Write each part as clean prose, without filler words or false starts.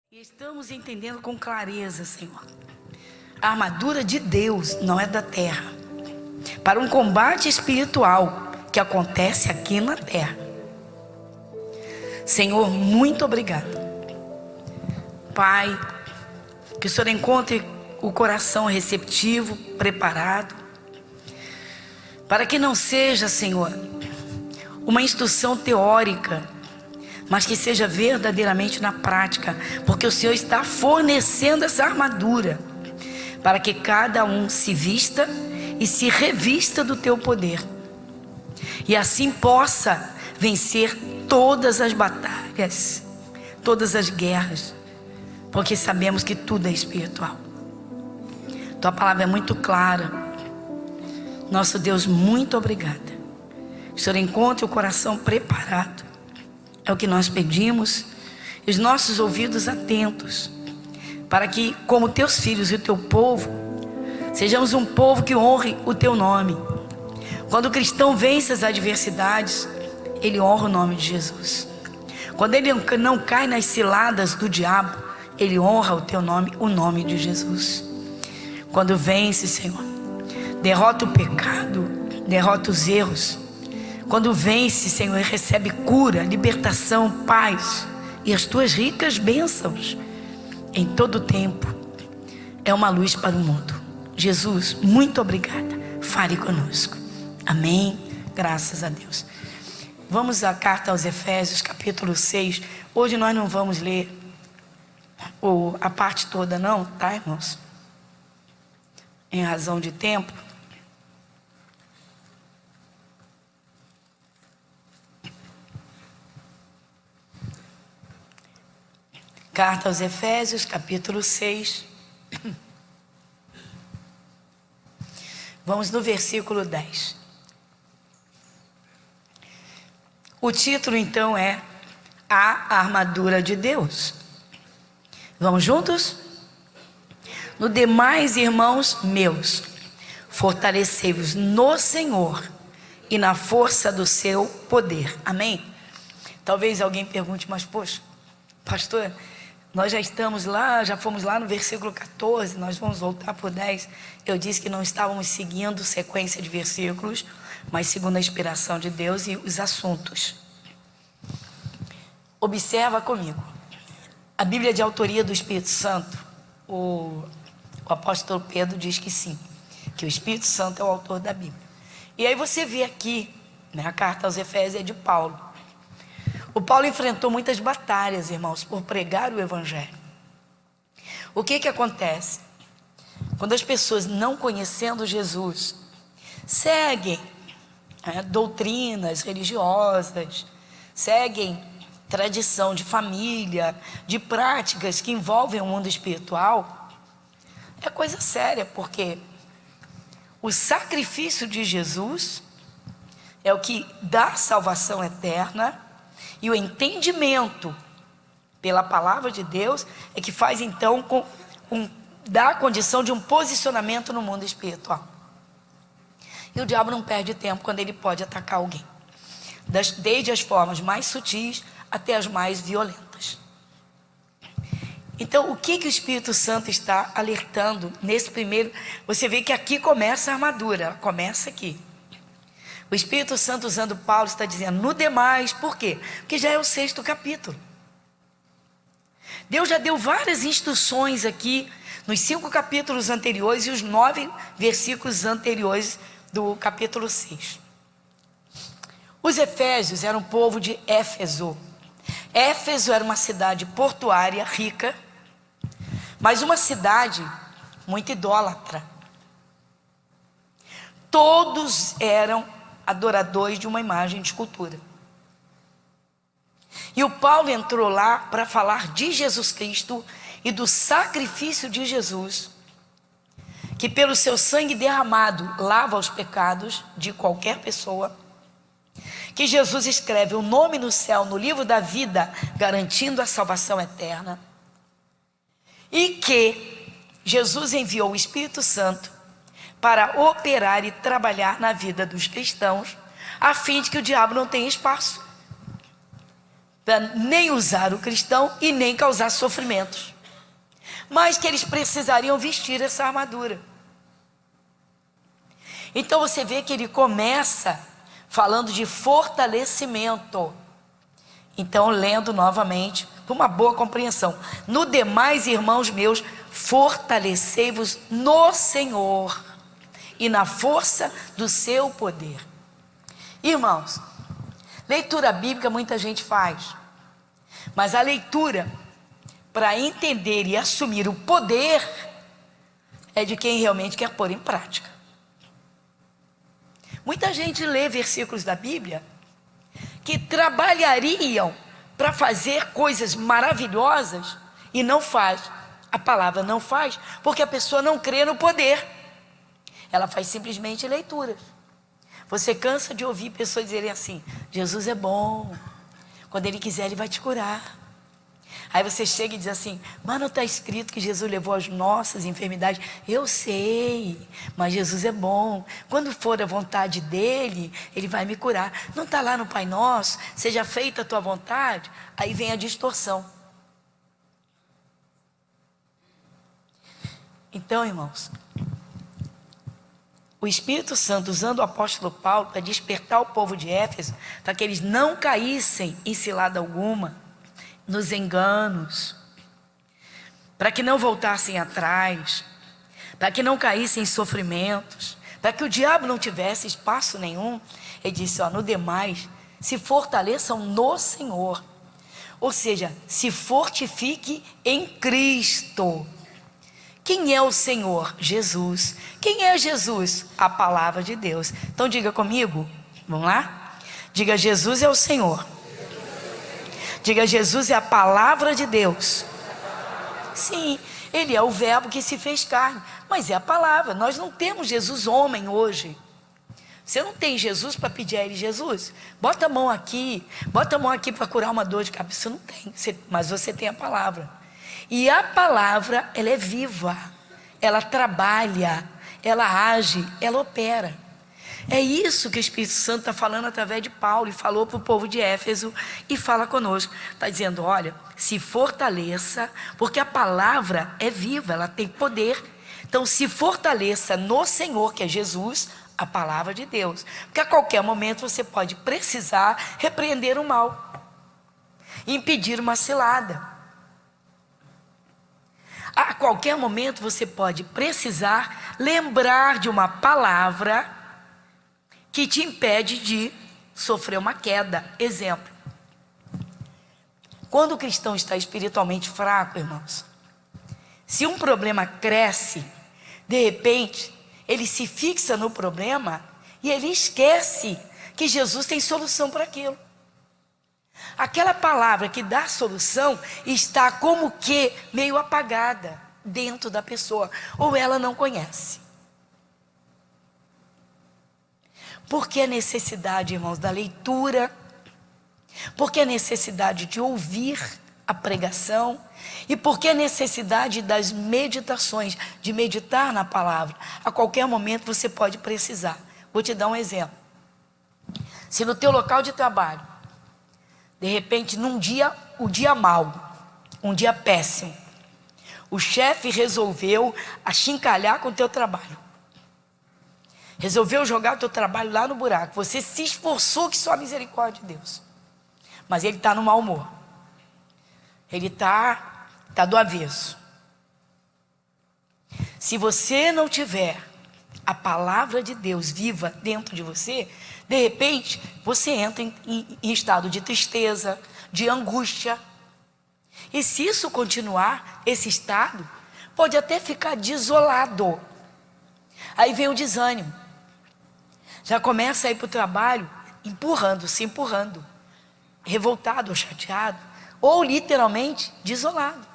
E estamos entendendo com clareza, Senhor. A armadura de Deus não é da terra. Para um combate espiritual que acontece aqui na terra. Senhor, muito obrigado. Pai, que o Senhor encontre o coração receptivo, preparado. Para que não seja, Senhor, uma instrução teórica, mas que seja verdadeiramente na prática, porque o Senhor está fornecendo essa armadura, para que cada um se vista e se revista do teu poder, e assim possa vencer todas as batalhas, todas as guerras, porque sabemos que tudo é espiritual. Tua palavra é muito clara. Nosso Deus, muito obrigada. O Senhor encontre o coração preparado. É o que nós pedimos. E os nossos ouvidos atentos. Para que, como teus filhos e o teu povo, sejamos um povo que honre o teu nome. Quando o cristão vence as adversidades, ele honra o nome de Jesus. Quando ele não cai nas ciladas do diabo, ele honra o teu nome, o nome de Jesus. Quando vence, Senhor, derrota o pecado, derrota os erros. Quando vence, Senhor, recebe cura, libertação, paz e as tuas ricas bênçãos em todo o tempo. É uma luz para o mundo. Jesus, muito obrigada. Fale conosco. Amém. Graças a Deus. Vamos à carta aos Efésios, capítulo 6. Hoje nós não vamos ler a parte toda não, tá, irmãos? Em razão de tempo. Carta aos Efésios, capítulo 6. Vamos no versículo 10. O título então é A Armadura de Deus. Vamos juntos? No demais, irmãos meus, fortalecei-vos no Senhor e na força do seu poder. Amém? Talvez alguém pergunte, mas poxa, pastor, nós já estamos lá, já fomos lá no versículo 14, nós vamos voltar para o 10. Eu disse que não estávamos seguindo sequência de versículos, mas segundo a inspiração de Deus e os assuntos. Observa comigo. A Bíblia é de autoria do Espírito Santo. O apóstolo Pedro diz que sim, que o Espírito Santo é o autor da Bíblia. E aí você vê aqui, a carta aos Efésios é de Paulo. O Paulo enfrentou muitas batalhas, irmãos, por pregar o Evangelho. O que acontece? Quando as pessoas, não conhecendo Jesus, seguem doutrinas religiosas, seguem tradição de família, de práticas que envolvem o mundo espiritual, é coisa séria, porque o sacrifício de Jesus é o que dá salvação eterna, e o entendimento pela palavra de Deus é que faz então dá a condição de um posicionamento no mundo espiritual. E o diabo não perde tempo quando ele pode atacar alguém, desde as formas mais sutis até as mais violentas. Então, o que o Espírito Santo está alertando nesse primeiro? Você vê que aqui começa a armadura, ela começa aqui. O Espírito Santo, usando Paulo, está dizendo no demais. Por quê? Porque já é o 6º capítulo. Deus já deu várias instruções aqui nos 5 capítulos anteriores e os 9 versículos anteriores do capítulo 6. Os efésios eram um povo de Éfeso. Éfeso era uma cidade portuária rica, mas uma cidade muito idólatra. Todos eram adoradores de uma imagem de escultura. E o Paulo entrou lá para falar de Jesus Cristo e do sacrifício de Jesus, que pelo seu sangue derramado lava os pecados de qualquer pessoa, que Jesus escreve o nome no céu, no livro da vida, garantindo a salvação eterna, e que Jesus enviou o Espírito Santo para operar e trabalhar na vida dos cristãos, a fim de que o diabo não tenha espaço. para nem usar o cristão e nem causar sofrimentos, mas que eles precisariam vestir essa armadura. Então você vê que ele começa falando de fortalecimento. Então, lendo novamente, para uma boa compreensão: no demais, irmãos meus, fortalecei-vos no Senhor e na força do seu poder. Irmãos, leitura bíblica muita gente faz, mas a leitura para entender e assumir o poder é de quem realmente quer pôr em prática. Muita gente lê versículos da Bíblia que trabalhariam para fazer coisas maravilhosas e não faz. A palavra não faz porque a pessoa não crê no poder. Ela faz simplesmente leituras. Você cansa de ouvir pessoas dizerem assim: Jesus é bom, quando Ele quiser Ele vai te curar. Aí você chega e diz assim: mas não está escrito que Jesus levou as nossas enfermidades? Eu sei, mas Jesus é bom, quando for a vontade dEle, Ele vai me curar. Não está lá no Pai Nosso, seja feita a tua vontade? Aí vem a distorção. Então, irmãos, o Espírito Santo, usando o apóstolo Paulo para despertar o povo de Éfeso, para que eles não caíssem em cilada alguma, nos enganos, para que não voltassem atrás, para que não caíssem em sofrimentos, para que o diabo não tivesse espaço nenhum. Ele disse: no demais, se fortaleçam no Senhor, ou seja, se fortifique em Cristo. Quem é o Senhor? Jesus. Quem é Jesus? A palavra de Deus. Então diga comigo, vamos lá? Diga: Jesus é o Senhor. Diga: Jesus é a palavra de Deus. Sim, Ele é o verbo que se fez carne, mas é a palavra. Nós não temos Jesus homem hoje. Você não tem Jesus para pedir a Ele: Jesus, bota a mão aqui para curar uma dor de cabeça. Você não tem, mas você tem a palavra. E a palavra, ela é viva, ela trabalha, ela age, ela opera. É isso que o Espírito Santo está falando através de Paulo, e falou para o povo de Éfeso, e fala conosco. Está dizendo: olha, se fortaleça, porque a palavra é viva, ela tem poder. Então se fortaleça no Senhor, que é Jesus, a palavra de Deus, porque a qualquer momento você pode precisar repreender o mal, impedir uma cilada. A qualquer momento você pode precisar lembrar de uma palavra que te impede de sofrer uma queda. Exemplo: quando o cristão está espiritualmente fraco, irmãos, se um problema cresce, de repente ele se fixa no problema e ele esquece que Jesus tem solução para aquilo. Aquela palavra que dá solução está como que meio apagada dentro da pessoa, ou ela não conhece. Por que a necessidade, irmãos, da leitura? Por que a necessidade de ouvir a pregação? E por que a necessidade das meditações, de meditar na palavra? A qualquer momento você pode precisar. Vou te dar um exemplo. Se no teu local de trabalho, de repente, num dia, o dia mau, um dia péssimo, o chefe resolveu achincalhar com o teu trabalho, resolveu jogar o teu trabalho lá no buraco. Você se esforçou, que só a misericórdia de Deus, mas ele está no mau humor, ele está do avesso. Se você não tiver a palavra de Deus viva dentro de você, de repente você entra em estado de tristeza, de angústia. E se isso continuar, esse estado pode até ficar desolado. Aí vem o desânimo, já começa a ir para o trabalho se empurrando, revoltado ou chateado, ou literalmente desolado,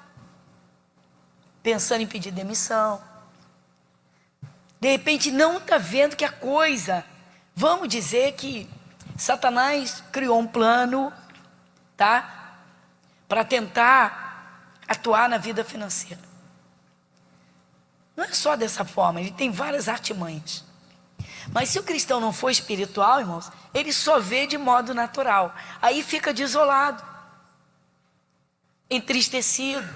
pensando em pedir demissão. De repente não está vendo que a coisa, vamos dizer que Satanás criou um plano, tá? Para tentar atuar na vida financeira. Não é só dessa forma, ele tem várias artimanhas. Mas se o cristão não for espiritual, irmãos, ele só vê de modo natural. Aí fica desolado. entristecido.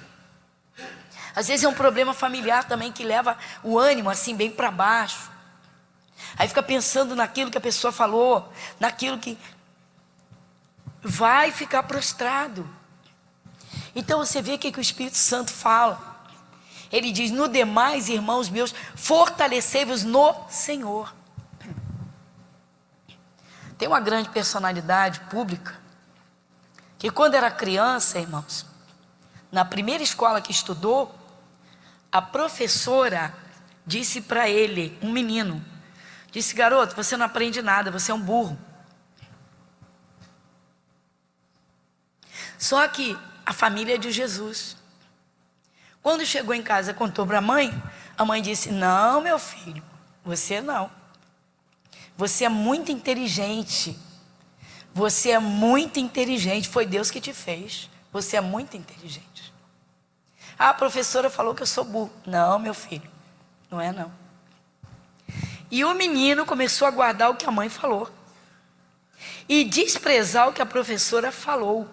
Às vezes é um problema familiar também que leva o ânimo assim bem para baixo. Aí fica pensando naquilo que a pessoa falou, naquilo que vai ficar prostrado. Então você vê o que o Espírito Santo fala. Ele diz: no demais, irmãos meus, fortalecei-vos no Senhor. Tem uma grande personalidade pública que quando era criança, irmãos, na primeira escola que estudou, a professora disse para ele, um menino, disse: garoto, você não aprende nada, você é um burro. Só que a família é de Jesus. Quando chegou em casa, contou para a mãe disse: não, meu filho, você não. Você é muito inteligente. Você é muito inteligente. Foi Deus que te fez. Você é muito inteligente. A professora falou que eu sou burro. Não, meu filho, não é não. E o menino começou a guardar o que a mãe falou e desprezar o que a professora falou.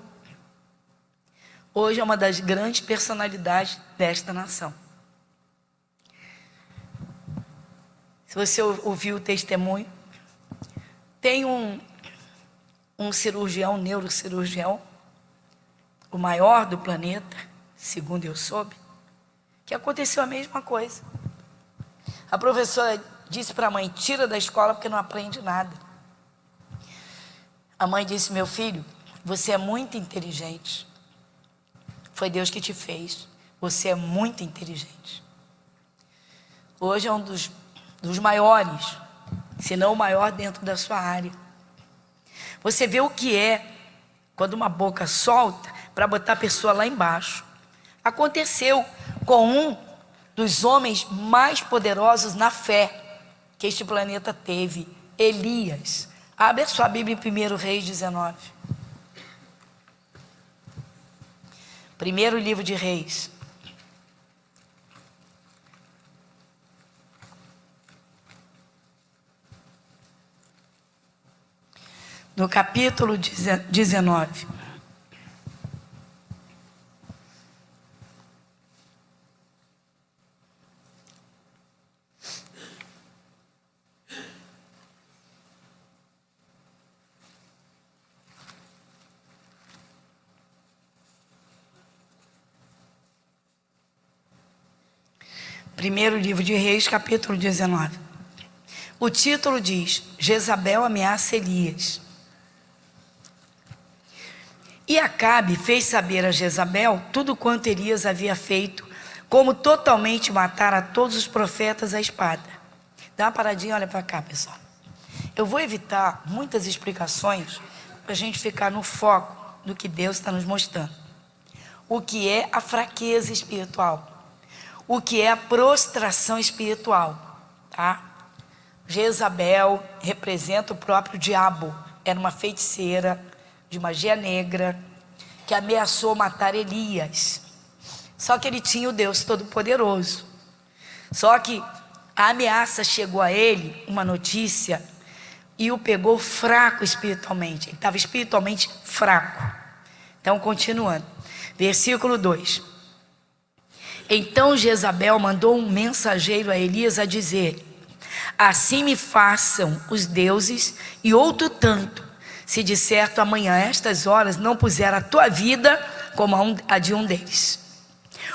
Hoje é uma das grandes personalidades desta nação. Se você ouviu o testemunho, tem um cirurgião, um neurocirurgião, o maior do planeta, segundo eu soube, que aconteceu a mesma coisa. A professora disse para a mãe: tira da escola porque não aprende nada. A mãe disse: meu filho, você é muito inteligente. Foi Deus que te fez. Você é muito inteligente. Hoje é um dos maiores, se não o maior dentro da sua área. Você vê o que é quando uma boca solta para botar a pessoa lá embaixo. Aconteceu com um dos homens mais poderosos na fé que este planeta teve, Elias. Abre a sua Bíblia em 1 Reis 19. Primeiro livro de Reis. No capítulo 19. Primeiro livro de Reis, capítulo 19. O título diz: Jezabel ameaça Elias. E Acabe fez saber a Jezabel tudo quanto Elias havia feito, como totalmente matar a todos os profetas à espada. Dá uma paradinha, olha para cá, pessoal. Eu vou evitar muitas explicações para a gente ficar no foco do que Deus está nos mostrando. O que é a fraqueza espiritual? O que é a prostração espiritual? Tá? Jezabel representa o próprio diabo. Era uma feiticeira de magia negra que ameaçou matar Elias. Só que ele tinha o Deus Todo-Poderoso. Só que a ameaça chegou a ele, uma notícia, e o pegou fraco espiritualmente. Ele estava espiritualmente fraco. Então, continuando. Versículo 2. Então Jezabel mandou um mensageiro a Elias a dizer: assim me façam os deuses e outro tanto, se de certo amanhã a estas horas não puser a tua vida como a de um deles.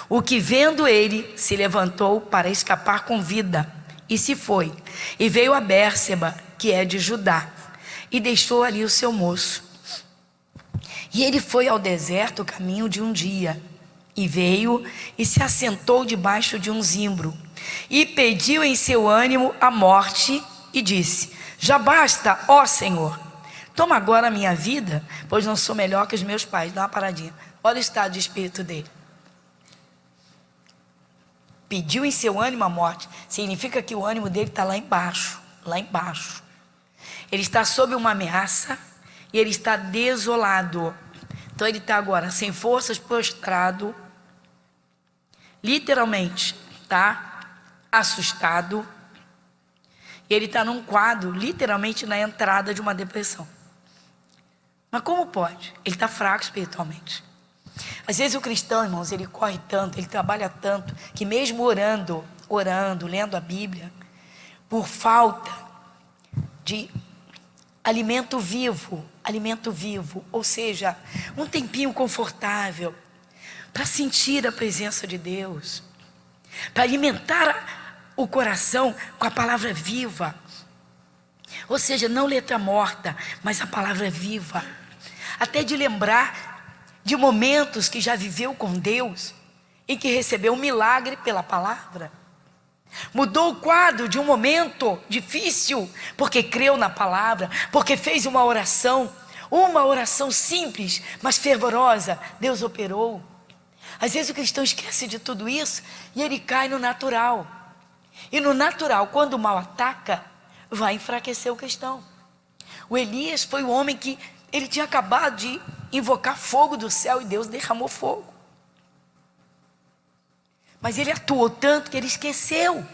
O que vendo ele se levantou para escapar com vida e se foi, e veio a Bérseba, que é de Judá, e deixou ali o seu moço. E ele foi ao deserto caminho de um dia, e veio e se assentou debaixo de um zimbro, e pediu em seu ânimo a morte, e disse: já basta, ó Senhor, toma agora a minha vida, pois não sou melhor que os meus pais. Dá uma paradinha, olha o estado de espírito dele. Pediu em seu ânimo a morte, significa que o ânimo dele está lá embaixo, lá embaixo. Ele está sob uma ameaça e ele está desolado. Então ele está agora sem forças, prostrado, literalmente, tá? Assustado. E ele está num quadro, literalmente na entrada de uma depressão. Mas como pode? Ele está fraco espiritualmente. Às vezes o cristão, irmãos, ele corre tanto, ele trabalha tanto, que mesmo orando, lendo a Bíblia, por falta de alimento vivo, ou seja, um tempinho confortável, para sentir a presença de Deus, para alimentar o coração com a palavra viva, ou seja, não letra morta, mas a palavra viva, até de lembrar de momentos que já viveu com Deus, em que recebeu um milagre pela palavra, mudou o quadro de um momento difícil, porque creu na palavra, porque fez uma oração simples, mas fervorosa, Deus operou. Às vezes o cristão esquece de tudo isso, e ele cai no natural, e no natural, quando o mal ataca, vai enfraquecer o cristão. O Elias foi o homem que ele tinha acabado de invocar fogo do céu, e Deus derramou fogo. Mas ele atuou tanto que ele esqueceu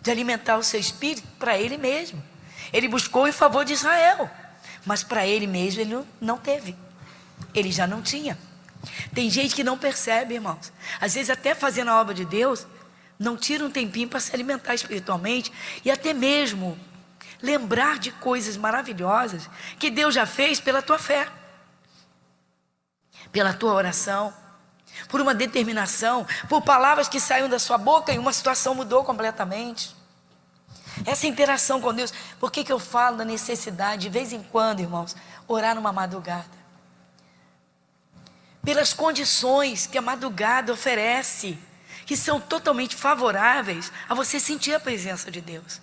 de alimentar o seu espírito para ele mesmo. Ele buscou em favor de Israel, mas para ele mesmo ele não teve. Ele já não tinha. Tem gente que não percebe, irmãos. Às vezes até fazendo a obra de Deus, não tira um tempinho para se alimentar espiritualmente, e até mesmo lembrar de coisas maravilhosas que Deus já fez pela tua fé, pela tua oração, por uma determinação, por palavras que saíram da sua boca e uma situação mudou completamente. Essa interação com Deus. Por que eu falo da necessidade, de vez em quando, irmãos, orar numa madrugada? Pelas condições que a madrugada oferece, que são totalmente favoráveis a você sentir a presença de Deus.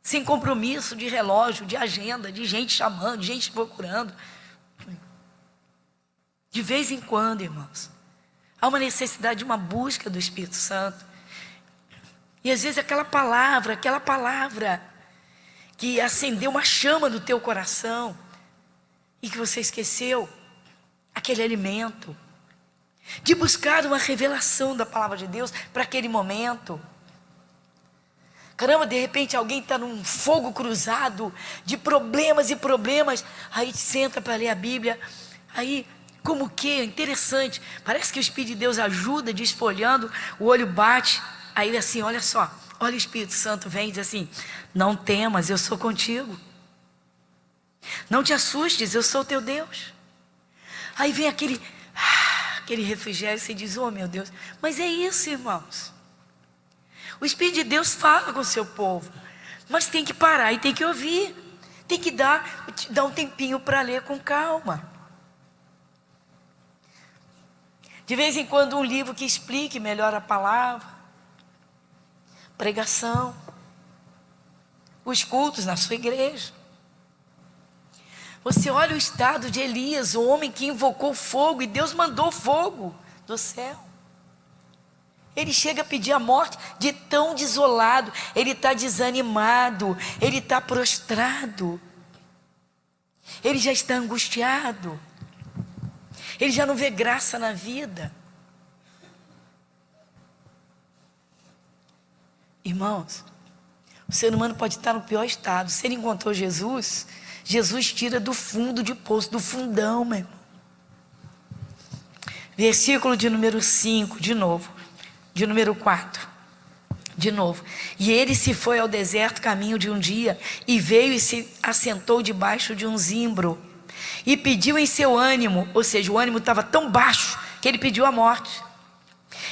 Sem compromisso de relógio, de agenda, de gente chamando, de gente procurando. De vez em quando, irmãos, há uma necessidade de uma busca do Espírito Santo. E às vezes aquela palavra que acendeu uma chama no teu coração e que você esqueceu, aquele alimento, de buscar uma revelação da palavra de Deus para aquele momento. Caramba, de repente alguém está num fogo cruzado de problemas e problemas, aí senta para ler a Bíblia, aí como que interessante, parece que o Espírito de Deus ajuda, desfolhando, o olho bate, aí assim, olha só, olha o Espírito Santo vem e diz assim: não temas, eu sou contigo, não te assustes, eu sou teu Deus. Aí vem aquele refrigério, e você diz: oh meu Deus, mas é isso, irmãos. O Espírito de Deus fala com o seu povo, mas tem que parar e tem que ouvir, tem que dar um tempinho para ler com calma. De vez em quando um livro que explique melhor a palavra, pregação, os cultos na sua igreja. Você olha o estado de Elias, o homem que invocou fogo, e Deus mandou fogo do céu. Ele chega a pedir a morte de tão desolado, ele está desanimado, ele está prostrado, ele já está angustiado, ele já não vê graça na vida. Irmãos, o ser humano pode estar no pior estado. Se ele encontrou Jesus, Jesus tira do fundo de poço, do fundão, meu irmão. Versículo de número 5, de novo. De número 4, de novo. E ele se foi ao deserto caminho de um dia, e veio e se assentou debaixo de um zimbro, e pediu em seu ânimo, ou seja, o ânimo estava tão baixo, que ele pediu a morte.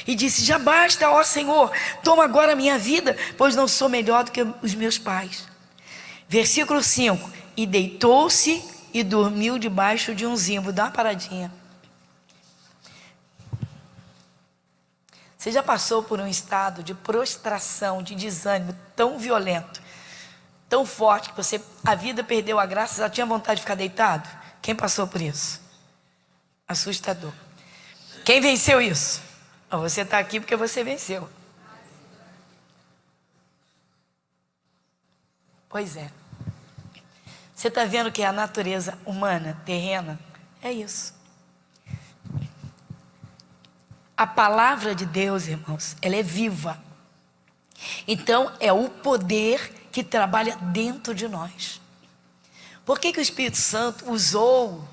E disse: já basta, ó Senhor, toma agora a minha vida, pois não sou melhor do que os meus pais. Versículo 5, e deitou-se e dormiu debaixo de um zimbro. Dá uma paradinha. Você já passou por um estado de prostração, de desânimo tão violento, tão forte, que a vida perdeu a graça, já tinha vontade de ficar deitado? Quem passou por isso? Assustador. Quem venceu isso? Você está aqui porque você venceu. Pois é. Você está vendo que a natureza humana, terrena, é isso. A palavra de Deus, irmãos, ela é viva. Então, é o poder que trabalha dentro de nós. Por que o Espírito Santo usou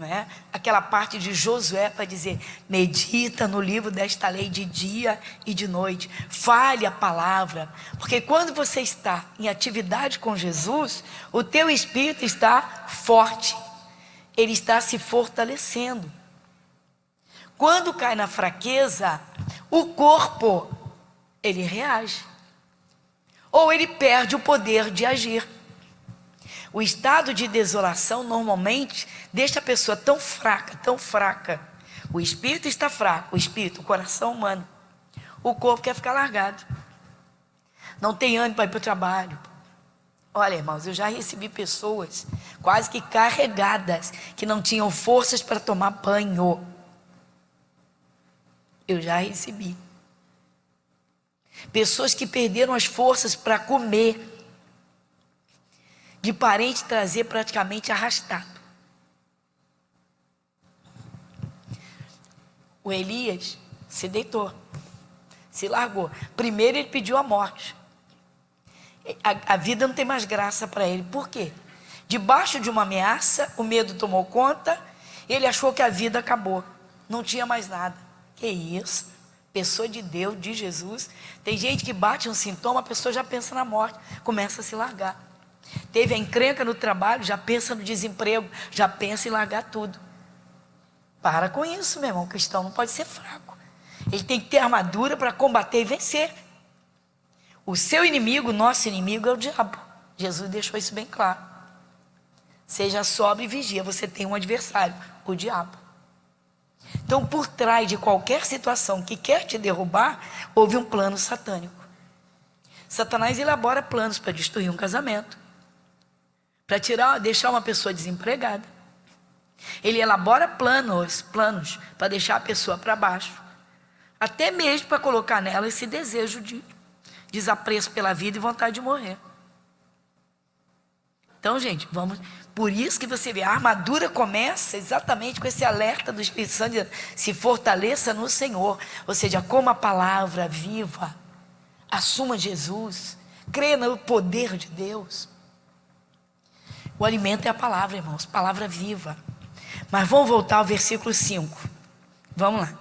né? Aquela parte de Josué para dizer: medita no livro desta lei de dia e de noite, fale a palavra, porque quando você está em atividade com Jesus, o teu espírito está forte, ele está se fortalecendo. Quando cai na fraqueza, o corpo, ele reage, ou ele perde o poder de agir. O estado de desolação normalmente deixa a pessoa tão fraca. O espírito está fraco, o coração humano. O corpo quer ficar largado. Não tem ânimo para ir para o trabalho. Olha, irmãos, eu já recebi pessoas quase que carregadas, que não tinham forças para tomar banho. Eu já recebi. Pessoas que perderam as forças para comer, de parente trazer praticamente arrastado. O Elias se deitou, se largou. Primeiro ele pediu a morte. A vida não tem mais graça para ele. Por quê? Debaixo de uma ameaça, o medo tomou conta, ele achou que a vida acabou. Não tinha mais nada. Que isso? Pessoa de Deus, de Jesus. Tem gente que bate um sintoma, a pessoa já pensa na morte, começa a se largar. Teve a encrenca no trabalho, já pensa no desemprego, já pensa em largar tudo. Para com isso, meu irmão. O cristão não pode ser fraco. Ele tem que ter armadura para combater e vencer. O seu inimigo, nosso inimigo, é o diabo. Jesus deixou isso bem claro. Seja sóbrio e vigia. Você tem um adversário, o diabo. Então, por trás de qualquer situação que quer te derrubar, houve um plano satânico. Satanás elabora planos para destruir um casamento, para deixar uma pessoa desempregada. Ele elabora planos para deixar a pessoa para baixo, até mesmo para colocar nela esse desejo de desapreço pela vida e vontade de morrer. Então, gente, por isso que você vê, a armadura começa exatamente com esse alerta do Espírito Santo, de se fortaleça no Senhor, ou seja, coma a palavra viva, assuma Jesus, creia no poder de Deus. O alimento é a palavra, irmãos, palavra viva. Mas vamos voltar ao versículo 5. Vamos lá.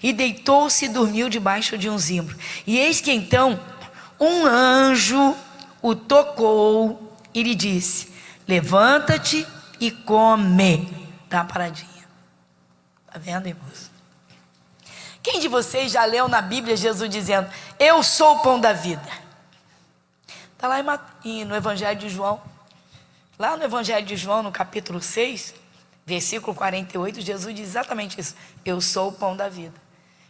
E deitou-se e dormiu debaixo de um zimbro. E eis que então um anjo o tocou e lhe disse: levanta-te e come. Dá uma paradinha. Está vendo, irmãos? Quem de vocês já leu na Bíblia Jesus dizendo: eu sou o pão da vida? Está lá no Evangelho de João. Lá no Evangelho de João, no capítulo 6, versículo 48, Jesus diz exatamente isso: eu sou o pão da vida.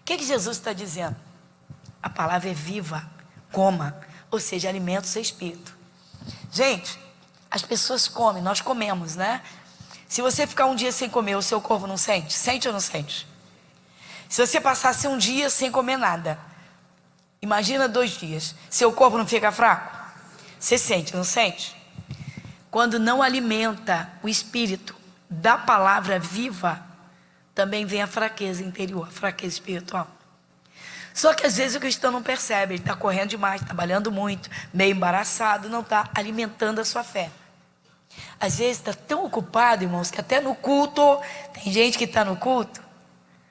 O que Jesus está dizendo? A palavra é viva, coma, ou seja, alimenta o seu espírito. Gente, as pessoas comem, nós comemos, né? Se você ficar um dia sem comer, o seu corpo não sente? Sente ou não sente? Se você passasse um dia sem comer nada, imagina 2 dias, seu corpo não fica fraco? Você sente, não sente? Quando não alimenta o espírito da palavra viva, também vem a fraqueza interior, a fraqueza espiritual. Só que às vezes o cristão não percebe, ele está correndo demais, trabalhando muito, meio embaraçado, não está alimentando a sua fé. Às vezes está tão ocupado, irmãos, que até no culto, tem gente que está no culto,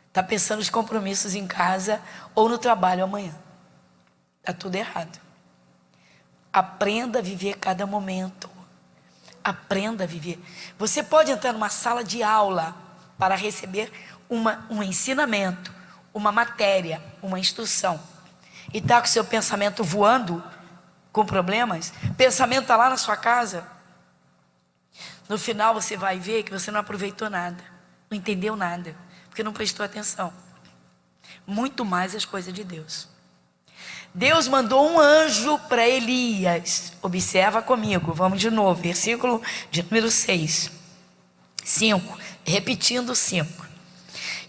está pensando nos compromissos em casa ou no trabalho amanhã. Está tudo errado. Aprenda a viver cada momento. Aprenda a viver. Você pode entrar numa sala de aula para receber um ensinamento, uma matéria, uma instrução, e está com o seu pensamento voando, com problemas. O pensamento está lá na sua casa. No final você vai ver que você não aproveitou nada, não entendeu nada, porque não prestou atenção. Muito mais as coisas de Deus. Deus mandou um anjo para Elias. Observa comigo, vamos de novo, versículo de número 6. 5, repetindo 5.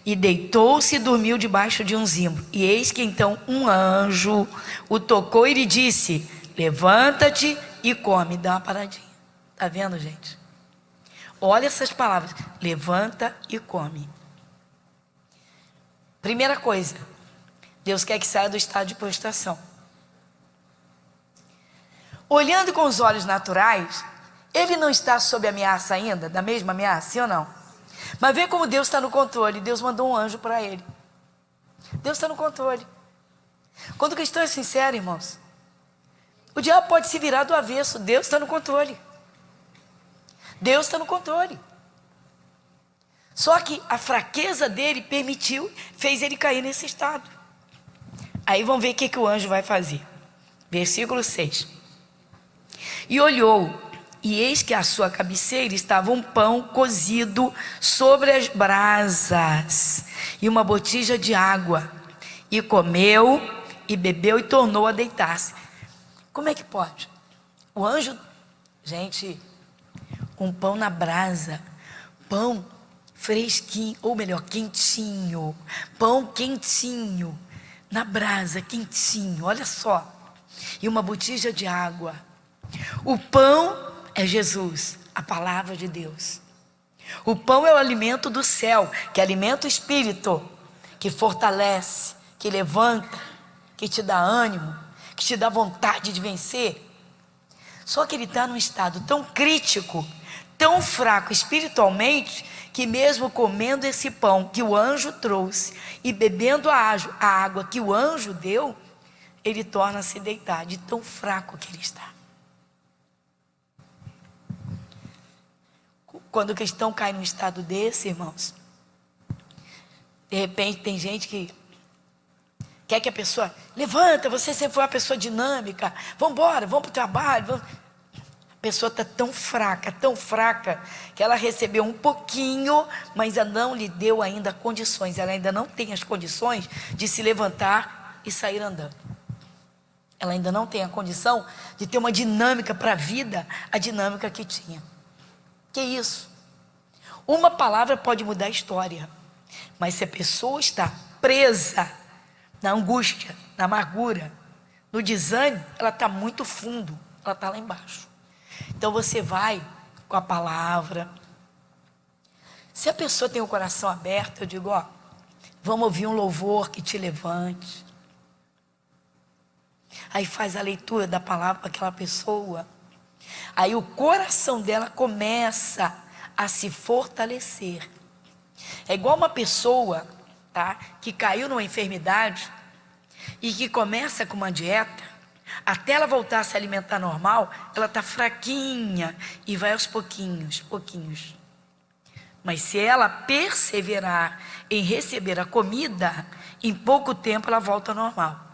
E deitou-se e dormiu debaixo de um zimbro. E eis que então um anjo o tocou e lhe disse: levanta-te e come. Dá uma paradinha. Está vendo, gente? Olha essas palavras: levanta e come. Primeira coisa, Deus quer que saia do estado de prostração. Olhando com os olhos naturais, ele não está sob ameaça ainda, da mesma ameaça, sim ou não? Mas vê como Deus está no controle. Deus mandou um anjo para ele. Deus está no controle. Quando o cristão é sincero, irmãos, o diabo pode se virar do avesso. Deus está no controle. Deus está no controle. Só que a fraqueza dele fez ele cair nesse estado. Aí vamos ver o que o anjo vai fazer. Versículo 6. E olhou, e eis que à sua cabeceira estava um pão cozido sobre as brasas, e uma botija de água. E comeu, e bebeu, e tornou a deitar-se. Como é que pode? O anjo, gente, um pão na brasa, pão fresquinho, ou melhor, quentinho, pão quentinho, na brasa, quentinho, olha só, e uma botija de água. O pão é Jesus, a palavra de Deus. O pão é o alimento do céu, que alimenta o espírito, que fortalece, que levanta, que te dá ânimo, que te dá vontade de vencer. Só que ele está num estado tão crítico, tão fraco espiritualmente, que mesmo comendo esse pão que o anjo trouxe e bebendo a água que o anjo deu, ele torna-se deitar, de tão fraco que ele está. Quando o cristão cai num estado desse, irmãos, de repente tem gente que quer que a pessoa levanta, você sempre foi uma pessoa dinâmica, vamos embora, vamos para o trabalho. A pessoa está tão fraca, que ela recebeu um pouquinho, mas ela não lhe deu ainda condições, ela ainda não tem as condições de se levantar e sair andando. Ela ainda não tem a condição de ter uma dinâmica para a vida, a dinâmica que tinha. Que isso? Uma palavra pode mudar a história, mas se a pessoa está presa na angústia, na amargura, no desânimo, ela está muito fundo, ela está lá embaixo. Então você vai com a palavra. Se a pessoa tem o coração aberto, eu digo, vamos ouvir um louvor que te levante. Aí faz a leitura da palavra para aquela pessoa. Aí o coração dela começa a se fortalecer. É igual uma pessoa, tá, que caiu numa enfermidade e que começa com uma dieta. Até ela voltar a se alimentar normal, ela está fraquinha e vai aos pouquinhos. Mas se ela perseverar em receber a comida, em pouco tempo ela volta ao normal.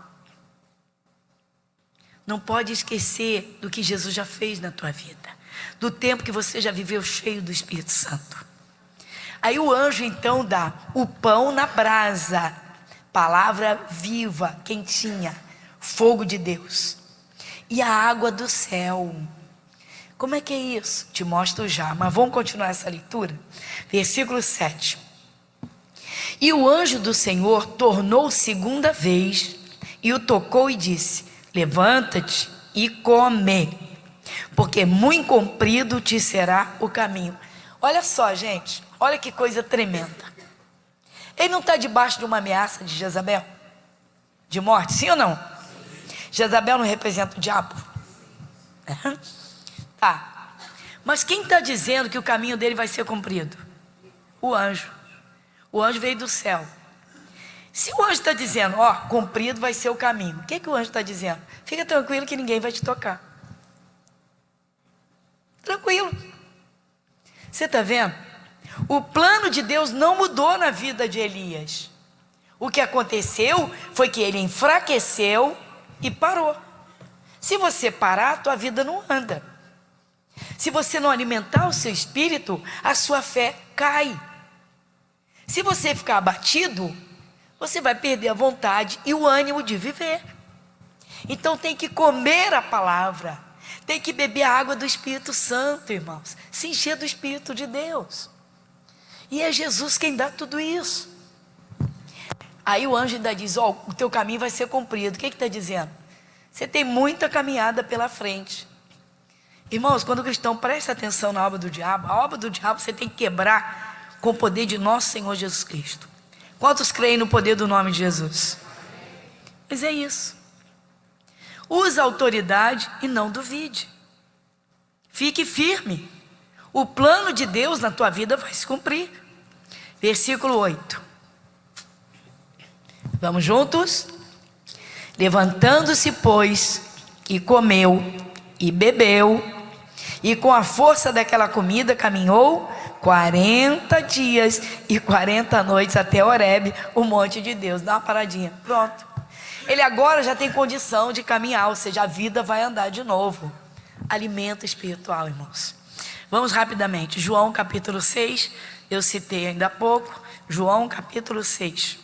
Não pode esquecer do que Jesus já fez na tua vida, do tempo que você já viveu cheio do Espírito Santo. Aí o anjo então dá o pão na brasa, palavra viva, quentinha, fogo de Deus, e a água do céu. Como é que é isso? Te mostro já, mas vamos continuar essa leitura. Versículo 7. E o anjo do Senhor tornou segunda vez e o tocou e disse: levanta-te e come, porque muito comprido te será o caminho. Olha só, gente, olha que coisa tremenda. Ele não está debaixo de uma ameaça de Jezabel? De morte, sim ou não? Jezabel não representa o diabo? Tá. Mas quem está dizendo que o caminho dele vai ser cumprido? O anjo. O anjo veio do céu. Se o anjo está dizendo, cumprido vai ser o caminho, o que o anjo está dizendo? Fica tranquilo que ninguém vai te tocar. Tranquilo. Você está vendo? O plano de Deus não mudou na vida de Elias. O que aconteceu foi que ele enfraqueceu e parou. Se você parar, a tua vida não anda. Se você não alimentar o seu espírito, a sua fé cai. Se você ficar abatido, você vai perder a vontade e o ânimo de viver. Então tem que comer a palavra, tem que beber a água do Espírito Santo, irmãos, se encher do Espírito de Deus. E é Jesus quem dá tudo isso. Aí o anjo ainda diz, o teu caminho vai ser cumprido. O que está dizendo? Você tem muita caminhada pela frente. Irmãos, quando o cristão presta atenção na obra do diabo, a obra do diabo você tem que quebrar com o poder de nosso Senhor Jesus Cristo. Quantos creem no poder do nome de Jesus? Mas é isso. Use a autoridade e não duvide. Fique firme. O plano de Deus na tua vida vai se cumprir. Versículo 8. Vamos juntos? Levantando-se, pois, e comeu, e bebeu, e com a força daquela comida caminhou 40 dias e 40 noites até Horebe, o monte de Deus. Dá uma paradinha, pronto. Ele agora já tem condição de caminhar, ou seja, a vida vai andar de novo. Alimento espiritual, irmãos. Vamos rapidamente, João capítulo 6, eu citei ainda há pouco, João capítulo 6.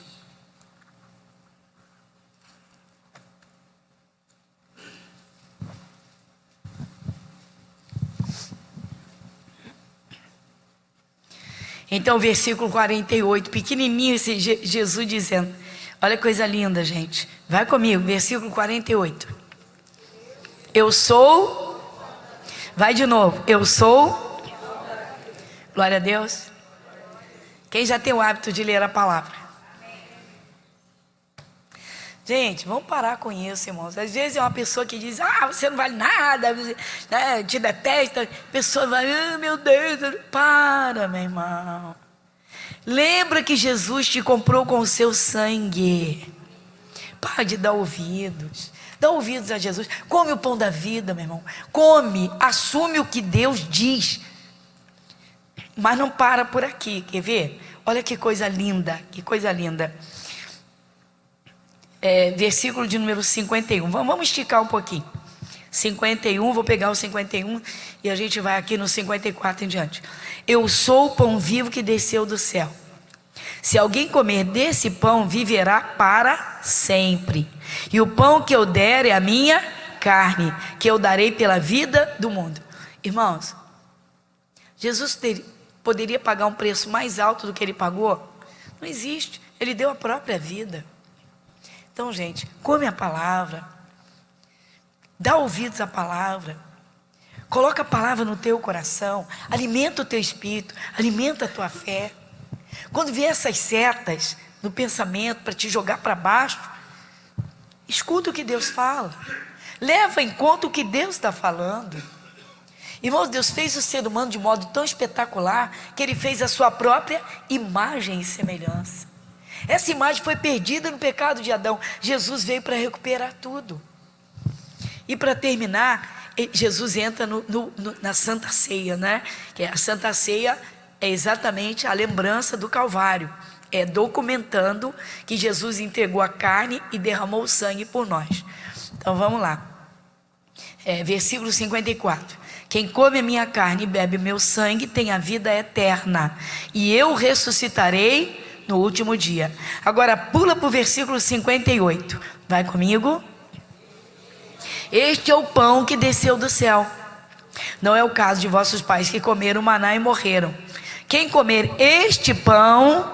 Então, versículo 48, pequenininho, esse Jesus dizendo, olha que coisa linda, gente. Vai comigo, versículo 48. Eu sou, vai de novo, eu sou, glória a Deus. Quem já tem o hábito de ler a palavra? Gente, vamos parar com isso, irmãos. Às vezes é uma pessoa que diz, você não vale nada, né, te detesta. A pessoa vai, meu Deus, para, meu irmão. Lembra que Jesus te comprou com o seu sangue. Para de dar ouvidos. Dá ouvidos a Jesus. Come o pão da vida, meu irmão. Come, assume o que Deus diz. Mas não para por aqui, quer ver? Olha que coisa linda, que coisa linda. Versículo de número 51, vamos esticar um pouquinho. 51, vou pegar o 51 e a gente vai aqui no 54 em diante. Eu sou o pão vivo que desceu do céu. Se alguém comer desse pão, viverá para sempre. E o pão que eu der é a minha carne, que eu darei pela vida do mundo. Irmãos, Jesus poderia pagar um preço mais alto do que ele pagou? Não existe, ele deu a própria vida. Então, gente, come a palavra, dá ouvidos à palavra, coloca a palavra no teu coração, alimenta o teu espírito, alimenta a tua fé. Quando vier essas setas no pensamento para te jogar para baixo, escuta o que Deus fala, leva em conta o que Deus está falando. Irmãos, Deus fez o ser humano de modo tão espetacular que Ele fez a sua própria imagem e semelhança. Essa imagem foi perdida no pecado de Adão. Jesus veio para recuperar tudo. E para terminar, Jesus entra na Santa Ceia, né? Que a Santa Ceia é exatamente a lembrança do Calvário. É documentando que Jesus entregou a carne e derramou o sangue por nós. Então vamos lá. Versículo 54. Quem come a minha carne e bebe o meu sangue tem a vida eterna. E eu ressuscitarei no último dia. Agora pula para o versículo 58. Vai comigo. Este é o pão que desceu do céu. Não é o caso de vossos pais que comeram maná e morreram. Quem comer este pão,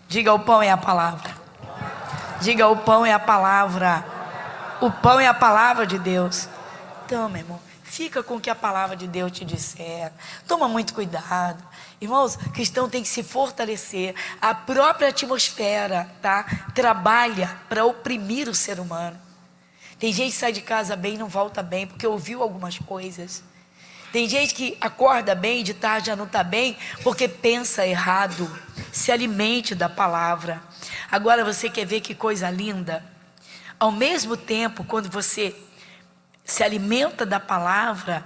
diga, o pão é a palavra. Diga, o pão é a palavra. O pão é a palavra de Deus. Então, meu irmão, fica com o que a palavra de Deus te disser. Toma muito cuidado. Irmãos, cristão tem que se fortalecer. A própria atmosfera, tá? Trabalha para oprimir o ser humano. Tem gente que sai de casa bem e não volta bem porque ouviu algumas coisas. Tem gente que acorda bem, de tarde já não está bem porque pensa errado. Se alimente da palavra. Agora você quer ver que coisa linda? Ao mesmo tempo, quando você se alimenta da palavra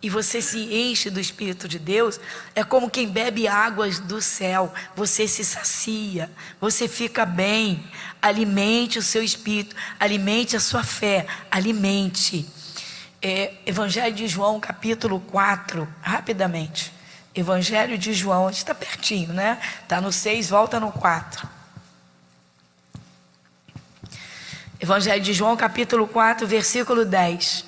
e você se enche do Espírito de Deus, é como quem bebe águas do céu. Você se sacia, você fica bem. Alimente o seu espírito, alimente a sua fé, alimente. Evangelho de João capítulo 4, rapidamente. Evangelho de João, a gente está pertinho, né? Está no 6, volta no 4. Evangelho de João capítulo 4, versículo 10.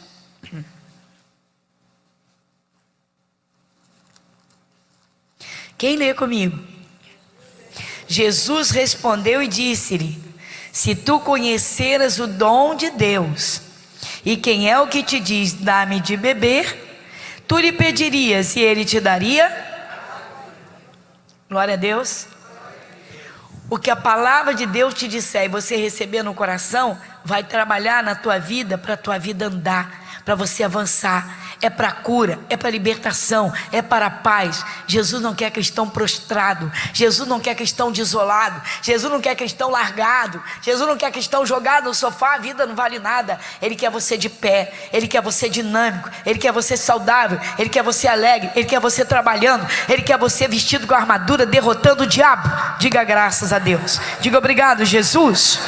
Quem lê comigo? Jesus respondeu e disse-lhe: se tu conheceras o dom de Deus, e quem é o que te diz, dá-me de beber, tu lhe pedirias e ele te daria? Glória a Deus. O que a palavra de Deus te disser e você receber no coração, vai trabalhar na tua vida, para a tua vida andar, para você avançar. é para cura, é para libertação, é para a paz. Jesus não quer cristão prostrado, Jesus não quer cristão desolado, Jesus não quer cristão largado, Jesus não quer cristão jogado no sofá, a vida não vale nada. Ele quer você de pé, Ele quer você dinâmico, Ele quer você saudável, Ele quer você alegre, Ele quer você trabalhando, Ele quer você vestido com a armadura, derrotando o diabo. Diga graças a Deus, diga obrigado, Jesus.